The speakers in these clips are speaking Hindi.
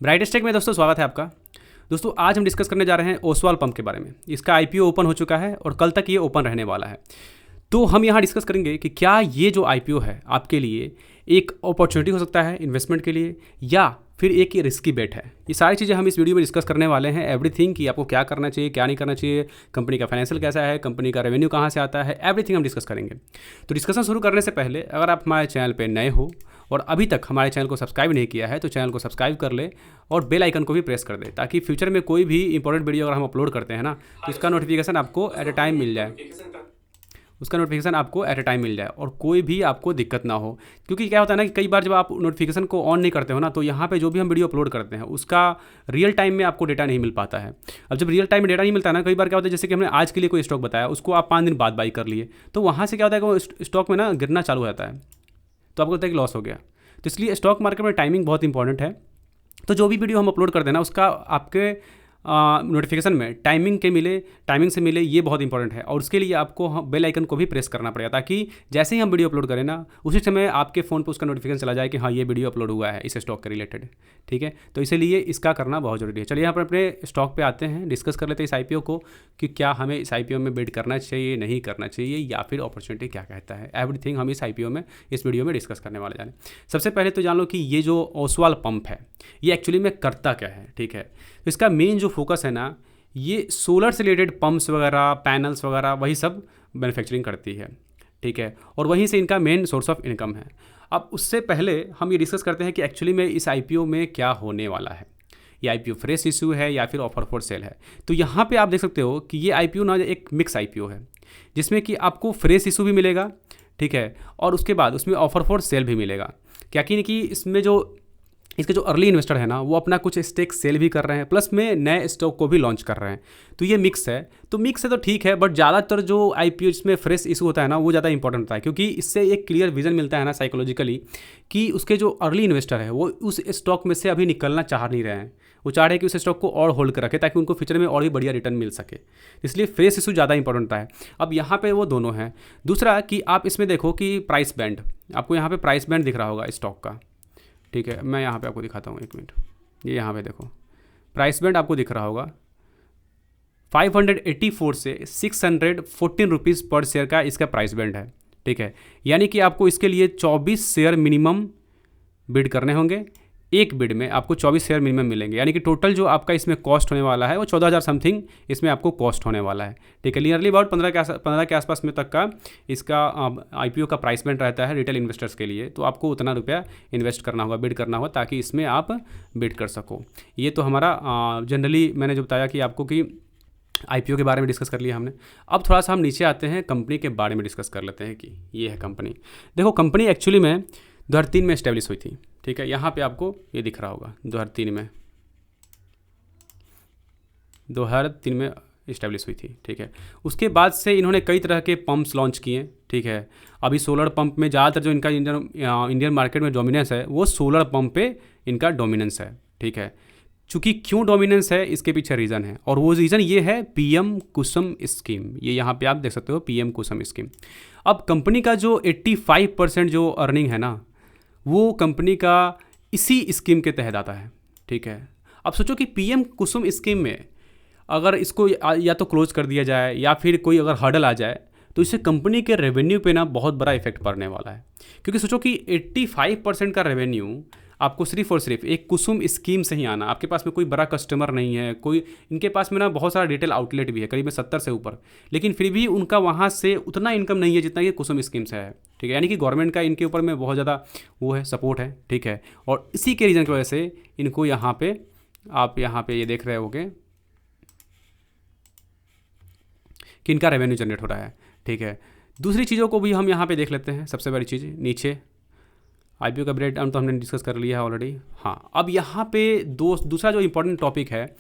ब्राइटेस्ट टेक में दोस्तों स्वागत है आपका। दोस्तों आज हम डिस्कस करने जा रहे हैं ओसवाल पंप के बारे में। इसका आईपीओ ओपन हो चुका है और कल तक ये ओपन रहने वाला है। तो हम यहाँ डिस्कस करेंगे कि क्या ये जो आईपीओ है आपके लिए एक अपॉर्चुनिटी हो सकता है इन्वेस्टमेंट के लिए या फिर एक रिस्की बेट है। ये सारी चीज़ें हम इस वीडियो में डिस्कस करने वाले हैं। एवरीथिंग कि आपको क्या करना चाहिए, क्या नहीं करना चाहिए, कंपनी का फाइनेंशियल कैसा है, कंपनी का रेवेन्यू कहाँ से आता है, एवरीथिंग हम डिस्कस करेंगे। तो डिस्कशन शुरू करने से पहले अगर आप हमारे चैनल पर नए हो और अभी तक हमारे चैनल को सब्सक्राइब नहीं किया है तो चैनल को सब्सक्राइब कर ले और बेल आइकन को भी प्रेस कर दे, ताकि फ्यूचर में कोई भी इंपॉर्टेंट वीडियो अगर हम अपलोड करते हैं ना तो उसका नोटिफिकेशन आपको एट ए टाइम मिल जाए और कोई भी आपको दिक्कत ना हो। क्योंकि क्या होता है ना कि कई बार जब आप नोटिफिकेशन को ऑन नहीं करते हो ना तो यहाँ पे जो भी हम वीडियो अपलोड करते हैं उसका रियल टाइम में आपको डेटा नहीं मिल पाता है। अब जब रियल टाइम में डेटा नहीं मिलता है ना, कई बार क्या होता है जैसे कि हमने आज के लिए कोई स्टॉक बताया, उसको आप 5 दिन बाद बाई कर लिए तो वहाँ से क्या होता है कि वो स्टॉक में ना गिरना चालू हो जाता है, तो आपको लगता है कि लॉस हो गया। तो इसलिए स्टॉक मार्केट में टाइमिंग बहुत इंपॉर्टेंट है। तो जो भी वीडियो हम अपलोड करते हैं ना उसका आपके नोटिफिकेशन में टाइमिंग से मिले, ये बहुत इंपॉर्टेंट है। और उसके लिए आपको बेल आइकन को भी प्रेस करना पड़ेगा, ताकि जैसे ही हम वीडियो अपलोड करें ना उसी समय आपके फ़ोन पर उसका नोटिफिकेशन चला जाए कि हाँ ये वीडियो अपलोड हुआ है इस स्टॉक के रिलेटेड। ठीक है, तो इसीलिए इसका करना बहुत ज़रूरी है। चलिए यहाँ पर अपने स्टॉक पे आते हैं, डिस्कस कर लेते हैं इस आईपीओ को कि क्या हमें इस आईपीओ में बिड करना चाहिए, नहीं करना चाहिए, या फिर अपॉर्चुनिटी क्या कहता है। एवरीथिंग हम इस आईपीओ में इस वीडियो में डिस्कस करने वाले जाने। सबसे पहले तो जान लो कि ये जो ओसवाल पंप है ये एक्चुअली में करता क्या है। ठीक है, तो इसका मेन जो फोकस है ना ये सोलर से रिलेटेड पंप्स वगैरह, पैनल्स वगैरह वही सब मैन्युफैक्चरिंग करती है। ठीक है, और वहीं से इनका मेन सोर्स ऑफ इनकम है। अब उससे पहले हम ये डिस्कस करते हैं कि एक्चुअली में इस आईपीओ में क्या होने वाला है। ये आईपीओ फ्रेश इशू है या फिर ऑफर फॉर सेल है। तो यहाँ पे आप देख सकते हो कि ये आईपीओ ना एक मिक्स आईपीओ है, जिसमें कि आपको फ्रेश इशू भी मिलेगा, ठीक है, और उसके बाद उसमें ऑफर फॉर सेल भी मिलेगा। क्या कि इसमें जो इसके जो अर्ली इन्वेस्टर है ना वो अपना कुछ स्टेक सेल भी कर रहे हैं, प्लस में नए स्टॉक को भी लॉन्च कर रहे हैं। तो ये मिक्स है। तो मिक्स है तो ठीक है, बट ज़्यादातर जो आईपीओ इसमें फ्रेश इशू होता है ना वो ज़्यादा इंपॉर्टेंट होता है, क्योंकि इससे एक क्लियर विजन मिलता है ना साइकोलॉजिकली कि उसके जो अर्ली इन्वेस्टर है वो उस स्टॉक में से अभी निकलना चाह नहीं रहे हैं। वो चाह रहे हैं कि उस स्टॉक को और होल्ड कर रखे ताकि उनको फ्यूचर में और भी बढ़िया रिटर्न मिल सके। इसलिए फ्रेश इशू ज़्यादा इंपॉर्टेंट होता है। अब यहाँ पे वो दोनों हैं। दूसरा कि आप इसमें देखो कि प्राइस बैंड, आपको यहाँ पे प्राइस बैंड दिख रहा होगा स्टॉक का। ठीक है, मैं यहाँ पे आपको दिखाता हूँ, एक मिनट। ये यहाँ पे देखो प्राइस बैंड आपको दिख रहा होगा 584 से 614 रुपीज़ पर शेयर का इसका प्राइस बैंड है। ठीक है, यानी कि आपको इसके लिए 24 शेयर मिनिमम बिड करने होंगे। एक बिड में आपको 24 शेयर मिनिमम मिलेंगे, यानी कि टोटल जो आपका इसमें कॉस्ट होने वाला है वो 14,000 समथिंग इसमें आपको कॉस्ट होने वाला है। ठीक है, नियरली अबाउट 15 के आसपास में तक का इसका आईपीओ का प्राइस बैंड रहता है रिटेल इन्वेस्टर्स के लिए। तो आपको उतना रुपया इन्वेस्ट करना होगा, बिड करना होगा, ताकि इसमें आप बिड कर सको। ये तो हमारा जनरली मैंने जो बताया कि आपको कि आईपीओ के बारे में डिस्कस कर लिया हमने। अब थोड़ा सा हम नीचे आते हैं, कंपनी के बारे में डिस्कस कर लेते हैं कि ये है कंपनी। देखो कंपनी एक्चुअली में 2003 में इस्टेब्लिश हुई थी। ठीक है, यहाँ पे आपको ये दिख रहा होगा 2003 में इस्टेब्लिश हुई थी। ठीक है, उसके बाद से इन्होंने कई तरह के पंप्स लॉन्च किए। ठीक है, अभी सोलर पंप में ज़्यादातर जो इनका इंडियन मार्केट में डोमिनेंस है वो सोलर पंप पे इनका डोमिनेंस है। ठीक है, चूँकि क्यों डोमिनेंस है इसके पीछे रीज़न है, और वो रीज़न ये है पीएम कुसुम स्कीम। ये यहाँ पे आप देख सकते हो पीएम कुसुम स्कीम। अब कंपनी का जो 85% जो अर्निंग है ना वो कंपनी का इसी स्कीम के तहत आता है। ठीक है, अब सोचो कि पीएम कुसुम स्कीम में अगर इसको या तो क्लोज कर दिया जाए या फिर कोई अगर हर्डल आ जाए तो इससे कंपनी के रेवेन्यू पे ना बहुत बड़ा इफेक्ट पड़ने वाला है। क्योंकि सोचो कि 85% का रेवेन्यू आपको सिर्फ और सिर्फ एक कुसुम स्कीम से ही आना। आपके पास में कोई बड़ा कस्टमर नहीं है, कोई इनके पास में ना बहुत सारा रिटेल आउटलेट भी है करीब 70 से ऊपर, लेकिन फिर भी उनका वहाँ से उतना इनकम नहीं है जितना ये कुसुम स्कीम से है। ठीक है, यानी कि गवर्नमेंट का इनके ऊपर में बहुत ज़्यादा वो है, सपोर्ट है। ठीक है, और इसी के रीज़न की वजह से इनको यहाँ पे आप यहाँ पे ये देख रहे होगे कि इनका रेवेन्यू जनरेट हो रहा है। ठीक है, दूसरी चीज़ों को भी हम यहाँ पे देख लेते हैं। सबसे बड़ी चीज़ नीचे आईपीओ का ब्रेक डाउन तो हमने डिस्कस कर लिया है ऑलरेडी। हाँ, अब यहाँ पे दूसरा जो इम्पोर्टेंट टॉपिक है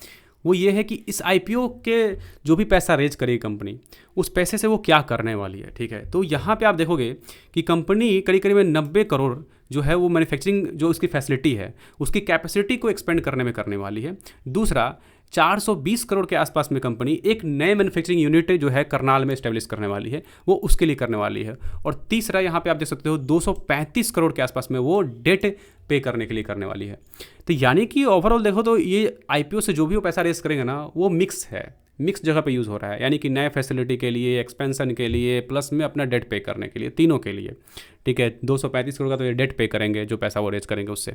वो ये है कि इस आईपीओ के जो भी पैसा रेज करेगी कंपनी उस पैसे से वो क्या करने वाली है। ठीक है, तो यहाँ पे आप देखोगे कि कंपनी करीब 90 करोड़ जो है वो मैन्युफैक्चरिंग जो उसकी फैसिलिटी है उसकी कैपेसिटी को एक्सपेंड करने में करने वाली है। दूसरा 420 करोड़ के आसपास में कंपनी एक नए मैन्युफैक्चरिंग यूनिट जो है करनाल में एस्टेब्लिश करने वाली है, वो उसके लिए करने वाली है। और तीसरा यहाँ पे आप देख सकते हो 235 करोड़ के आसपास में वो डेट पे करने के लिए करने वाली है। तो यानी कि ओवरऑल देखो तो ये आईपीओ से जो भी वो पैसा रेस करेंगे ना, वो मिक्स है, मिक्स जगह पे यूज़ हो रहा है, यानी कि नए फैसिलिटी के लिए, एक्सपेंशन के लिए, प्लस में अपना डेट पे करने के लिए, तीनों के लिए। ठीक है, 235 करोड़ का तो ये डेट पे करेंगे, जो पैसा वो रेज करेंगे उससे।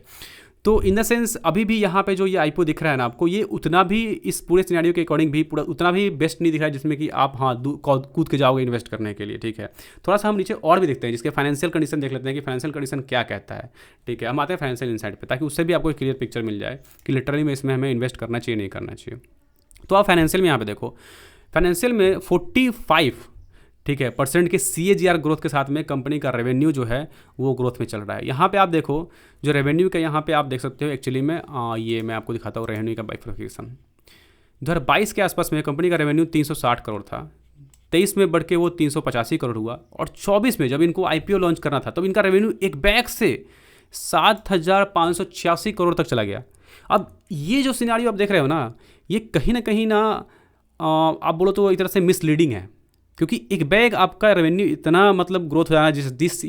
तो इन द सेंस अभी भी यहाँ पे जो ये आईपीओ दिख रहा है ना आपको, ये उतना भी इस पूरे सिनेरियो के अकॉर्डिंग भी पूरा उतना भी बेस्ट नहीं दिख रहा है जिसमें कि आप हाँ कूद के जाओगे इन्वेस्ट करने के लिए। ठीक है, थोड़ा सा हम नीचे और भी देखते हैं, जिसके फाइनेंशियल कंडीशन देख लेते हैं कि फाइनेंशियल कंडीशन क्या कहता है। ठीक है, हम आते हैं फाइनेंशियल इनसाइट पे, ताकि उससे भी आपको एक क्लियर पिक्चर मिल जाए कि लिटरली में इसमें हमें इन्वेस्ट करना चाहिए नहीं करना चाहिए। तो आप फाइनेंशियल में यहाँ पे देखो, फाइनेंशियल में 45 ठीक है परसेंट के CAGR ग्रोथ के साथ में कंपनी का रेवेन्यू जो है वो ग्रोथ में चल रहा है। यहाँ पे आप देखो जो रेवेन्यू का यहाँ पे आप देख सकते हो एक्चुअली में ये मैं आपको दिखाता हूँ रेवेन्यू का बाइफर्केशन। 2022 के आसपास में कंपनी का रेवेन्यू 360 करोड़ था, 23 में बढ़ के वो 385 करोड़ हुआ, और 24 में जब इनको IPO लॉन्च करना था तब इनका रेवेन्यू एक बैग से 7,586 करोड़ तक चला गया। अब ये जो सिनेरियो आप देख रहे हो ना, ये कहीं ना आप बोलो तो एक तरह से मिसलीडिंग है, क्योंकि एक बैग आपका रेवेन्यू इतना मतलब ग्रोथ हो जाना, जिस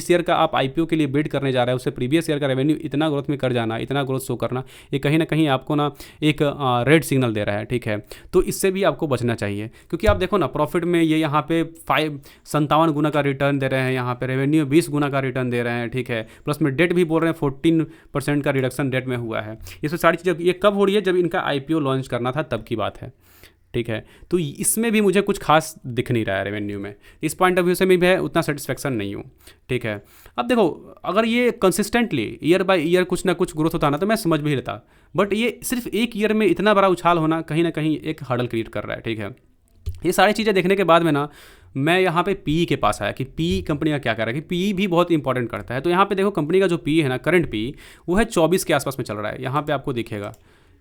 ईयर का आप IPO के लिए बिड करने जा रहे हैं उससे प्रीवियस ईयर का रेवेन्यू इतना ग्रोथ में कर जाना, इतना ग्रोथ शो करना, ये कहीं ना कहीं आपको ना एक रेड सिग्नल दे रहा है। ठीक है, तो इससे भी आपको बचना चाहिए, क्योंकि आप देखो ना प्रॉफिट में ये यहाँ पे 57 गुना का रिटर्न दे रहे हैं, यहाँ पे रेवेन्यू 20 गुना का रिटर्न दे रहे हैं। ठीक है, प्लस में डेट भी बोल रहे हैं 14% का रिडक्शन डेट में हुआ है। ये सब सारी चीज़ें ये कब हो रही है, जब इनका IPO लॉन्च करना था तब की बात है। ठीक है, तो इसमें भी मुझे कुछ खास दिख नहीं रहा है रेवेन्यू में, इस पॉइंट ऑफ व्यू से मैं उतना सेटिस्फेक्शन नहीं हूँ। ठीक है, अब देखो अगर ये कंसिस्टेंटली ईयर बाय ईयर कुछ ना कुछ ग्रोथ होता ना तो मैं समझ भी लेता, बट ये सिर्फ एक ईयर में इतना बड़ा उछाल होना कहीं ना कहीं एक हर्डल क्रिएट कर रहा है। ठीक है, ये सारी चीज़ें देखने के बाद में ना मैं यहाँ पे PE के पास आया कि PE कंपनी का क्या कर रहा है, कि PE भी बहुत इंपॉर्टेंट करता है। तो यहाँ पे देखो कंपनी का जो PE है ना, करंट PE वो है 24 के आसपास में चल रहा है। यहाँ पे आपको दिखेगा,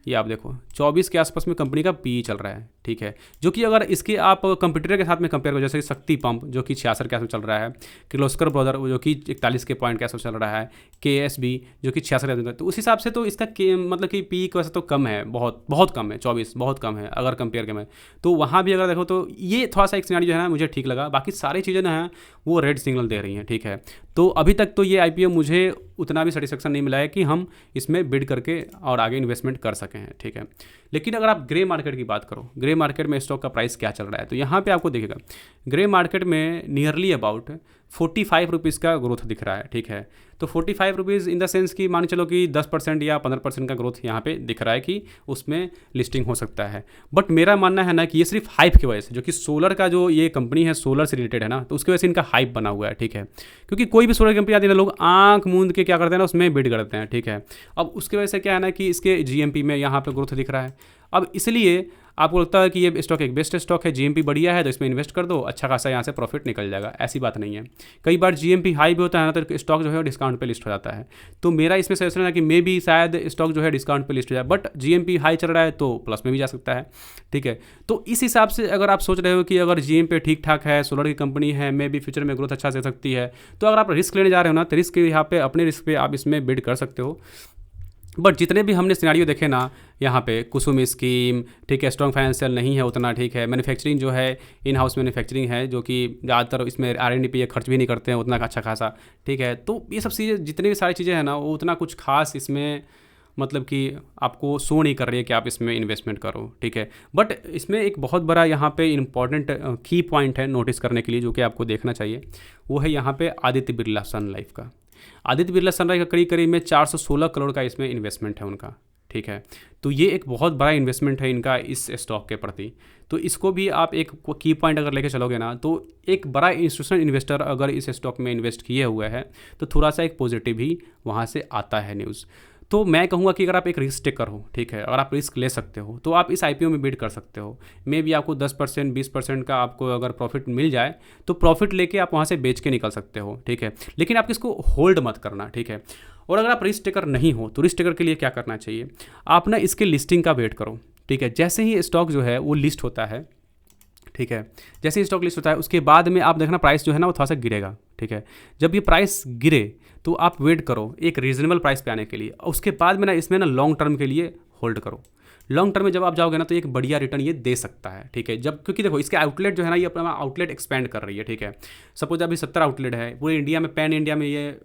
ये आप देखो 24 के आसपास में कंपनी का PE चल रहा है। ठीक है, जो कि अगर इसके आप कंप्यूटर के साथ में कंपेयर करो, जैसे शक्ति पंप जो कि 66 के आसपास चल रहा है, किर्लोस्कर ब्रदर जो कि 41 के पॉइंट के आसपास चल रहा है, KSB जो कि 66 के आसपास, तो उस हिसाब से तो इसका मतलब कि PE का वैसे तो कम है, बहुत कम है, 24 बहुत कम है अगर कंपेयर करें। तो वहाँ भी अगर देखो तो ये थोड़ा सा एक सिनेरियो जो है ना मुझे ठीक लगा, बाकी सारी चीज़ें ना हैं वो रेड सिग्नल दे रही हैं। ठीक है, तो अभी तक तो ये IPO मुझे उतना भी सेटिस्फेक्शन नहीं मिला है कि हम इसमें बिड करके और आगे इन्वेस्टमेंट कर सकें हैं। ठीक है, लेकिन अगर आप ग्रे मार्केट की बात करो, ग्रे मार्केट में स्टॉक का प्राइस क्या चल रहा है, तो यहाँ पे आपको दिखेगा ग्रे मार्केट में नियरली अबाउट 45 रुपीज़ का ग्रोथ दिख रहा है। ठीक है, तो 45 रुपीज़ इन द सेंस कि मान चलो कि 10% या 15% का ग्रोथ यहाँ पे दिख रहा है कि उसमें लिस्टिंग हो सकता है। बट मेरा मानना है ना कि ये सिर्फ हाइप की वजह से, जो कि सोलर का जो ये कंपनी है सोलर से रिलेटेड है ना, तो उसकी वजह से इनका हाइप बना हुआ है। ठीक है, क्योंकि कोई भी सोलर कंपनी आती है ना, लोग आंख मूंद के क्या करते हैं ना उसमें बिड करते हैं। ठीक है, अब उसकी वजह से क्या है ना कि इसके GMP में यहाँ पे ग्रोथ दिख रहा है। अब इसलिए आपको लगता है कि ये स्टॉक एक बेस्ट स्टॉक है, GMP बढ़िया है, तो इसमें इन्वेस्ट कर दो, अच्छा खासा यहाँ से प्रॉफिट निकल जाएगा। ऐसी बात नहीं है, कई बार GMP हाई भी होता है ना तो स्टॉक जो है डिस्काउंट पे लिस्ट हो जाता है। तो मेरा इसमें सजेशन है कि मे भी शायद स्टॉक जो है डिस्काउंट पे लिस्ट हो जाए, बट GMP हाई चल रहा है तो प्लस में भी जा सकता है। ठीक है, तो इस हिसाब से अगर आप सोच रहे हो कि अगर GMP ठीक ठाक है, सोलर की कंपनी है, मे भी फ्यूचर में ग्रोथ अच्छा दे सकती है, तो अगर आप रिस्क लेने जा रहे हो ना तो रिस्क यहाँ पे अपने रिस्क पे आप इसमें बिड कर सकते हो। बट जितने भी हमने सिनेरियो देखे ना यहाँ पे, कुसुम स्कीम, ठीक है, स्ट्रॉन्ग फाइनेंशियल नहीं है उतना, ठीक है, मैन्युफैक्चरिंग जो है इन हाउस मैन्युफैक्चरिंग है जो कि ज़्यादातर इसमें R&D पे खर्च भी नहीं करते हैं उतना अच्छा खासा। ठीक है, तो ये सब चीज़ें जितनी भी सारी चीज़ें हैं ना वो उतना कुछ खास इसमें मतलब कि आपको शो नहीं कर रही है कि आप इसमें इन्वेस्टमेंट करो। ठीक है, बट इसमें एक बहुत बड़ा यहाँ पे इंपॉर्टेंट की पॉइंट है नोटिस करने के लिए, जो कि आपको देखना चाहिए, वो है यहाँ पे आदित्य बिरला सन लाइफ का। आदित्य बिरला सनराइज का करीब में 416 करोड़ का इसमें इन्वेस्टमेंट है उनका। ठीक है, तो ये एक बहुत बड़ा इन्वेस्टमेंट है इनका इस स्टॉक के प्रति। तो इसको भी आप एक की पॉइंट अगर लेके चलोगे ना, तो एक बड़ा इंस्टीट्यूशनल इन्वेस्टर अगर इस स्टॉक में इन्वेस्ट किए हुए हैं तो थोड़ा सा एक पॉजिटिव ही वहाँ से आता है न्यूज़। तो मैं कहूँगा कि अगर आप एक रिस्क टेकर हो, ठीक है, अगर आप रिस्क ले सकते हो तो आप इस IPO में बिड कर सकते हो। मे भी आपको 10% 20% का आपको अगर प्रॉफिट मिल जाए तो प्रॉफिट लेके आप वहाँ से बेच के निकल सकते हो। ठीक है, लेकिन आप इसको होल्ड मत करना। ठीक है, और अगर आप रिस्क टेकर नहीं हो तो रिस्क टेकर के लिए क्या करना चाहिए, आप ना इसके लिस्टिंग का वेट करो। ठीक है, जैसे ही स्टॉक जो है वो लिस्ट होता है, ठीक है, जैसे ही स्टॉक लिस्ट होता है उसके बाद में आप देखना प्राइस जो है ना वो थोड़ा सा गिरेगा। ठीक है, जब ये प्राइस गिरे तो आप वेट करो एक रीजनेबल प्राइस पे आने के लिए, उसके बाद में ना इसमें ना लॉन्ग टर्म के लिए होल्ड करो। लॉन्ग टर्म में जब आप जाओगे ना तो एक बढ़िया रिटर्न ये दे सकता है, ठीक है। जब क्योंकि देखो इसके आउटलेट जो है ना, ये अपना आउटलेट एक्सपेंड कर रही है, ठीक है। सपोज अभी 70 आउटलेट है पूरे इंडिया में, पैन इंडिया में ये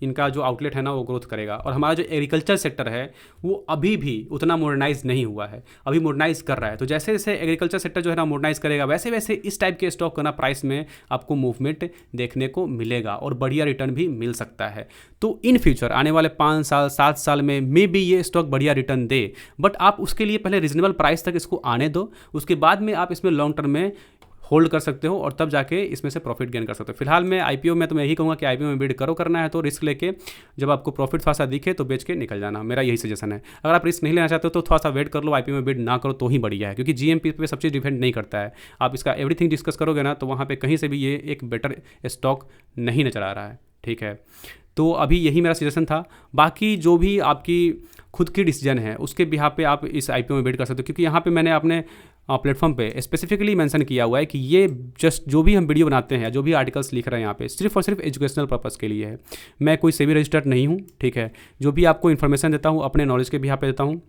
इनका जो आउटलेट है ना वो ग्रोथ करेगा। और हमारा जो एग्रीकल्चर सेक्टर है वो अभी भी उतना मॉडर्नाइज नहीं हुआ है, अभी मॉडर्नाइज कर रहा है। तो जैसे जैसे एग्रीकल्चर सेक्टर जो है ना मॉडर्नाइज करेगा, वैसे वैसे इस टाइप के स्टॉक का ना प्राइस में आपको मूवमेंट देखने को मिलेगा और बढ़िया रिटर्न भी मिल सकता है। तो इन फ्यूचर आने वाले 5 साल 7 साल में मे बी ये स्टॉक बढ़िया रिटर्न दे, बट आप उसके लिए पहले रीजनेबल प्राइस तक इसको आने दो, उसके बाद में आप इसमें लॉन्ग टर्म में होल्ड कर सकते हो और तब जाके इसमें से प्रॉफिट गेन कर सकते हो। फिलहाल मैं आईपीओ में तो मैं यही कहूँगा कि आईपीओ में बिड करो, करना है तो रिस्क लेके जब आपको प्रॉफिट थोड़ा सा दिखे तो बेच के निकल जाना, मेरा यही सजेशन है। अगर आप रिस्क नहीं लेना चाहते हो तो थोड़ा सा वेट कर लो, आईपीओ में बिड ना करो तो ही बढ़िया है, क्योंकि जीएमपी पे सब चीज़ डिपेंड नहीं करता है। आप इसका एवरीथिंग डिस्कस करोगे ना तो वहाँ पर कहीं से भी ये एक बेटर स्टॉक नहीं नजर आ रहा है, ठीक है। तो अभी यही मेरा सजेशन था। बाकी जो भी आपकी खुद की डिसीजन है उसके बिहाफ पे आप इस आईपीओ में बिड कर सकते हो, क्योंकि यहाँ पे मैंने अपने प्लेटफॉर्म पे स्पेसिफिकली मेंशन किया हुआ है कि ये जस्ट जो भी हम वीडियो बनाते हैं, जो भी आर्टिकल्स लिख रहे हैं यहाँ पे, सिर्फ और सिर्फ एजुकेशनल पर्पज़ के लिए है। मैं कोई सेबी रजिस्टर्ड नहीं हूँ, ठीक है। जो भी आपको इन्फॉर्मेशन देता हूँ अपने नॉलेज के बिहाफ पे देता हूँ।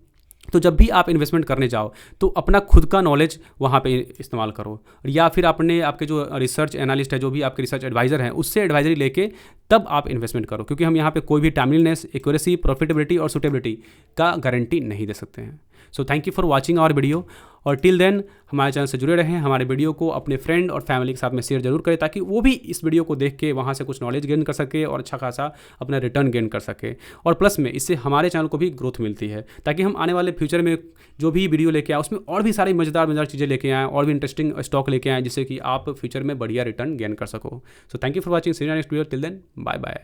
तो जब भी आप इन्वेस्टमेंट करने जाओ तो अपना खुद का नॉलेज वहाँ पे इस्तेमाल करो, या फिर अपने आपके जो रिसर्च एनालिस्ट है, जो भी आपके रिसर्च एडवाइज़र हैं, उससे एडवाइजरी लेके तब आप इन्वेस्टमेंट करो, क्योंकि हम यहाँ पे कोई भी टाइमलीनेस, एक्यूरेसी, प्रॉफिटेबिलिटी और सुटेबिलिटी का गारंटी नहीं दे सकते हैं। So thank you for watching our video, और टिल देन हमारे चैनल से जुड़े रहें। हमारे वीडियो को अपने फ्रेंड और फैमिली के साथ में शेयर जरूर करें, ताकि वो भी इस वीडियो को देख के वहाँ से कुछ नॉलेज गेन कर सके और अच्छा खासा अपना रिटर्न गेन कर सके। और प्लस में इससे हमारे चैनल को भी ग्रोथ मिलती है, ताकि हम आने वाले फ्यूचर में जो भी वीडियो लेके आए उसमें और भी सारी मज़ेदार चीज़ें लेके आएँ और भी इंटरेस्टिंग स्टॉक लेके आएँ, जिससे कि आप फ्यूचर में बढ़िया रिटर्न गेन कर सको। So thank you for watching, see you next video, till then bye bye.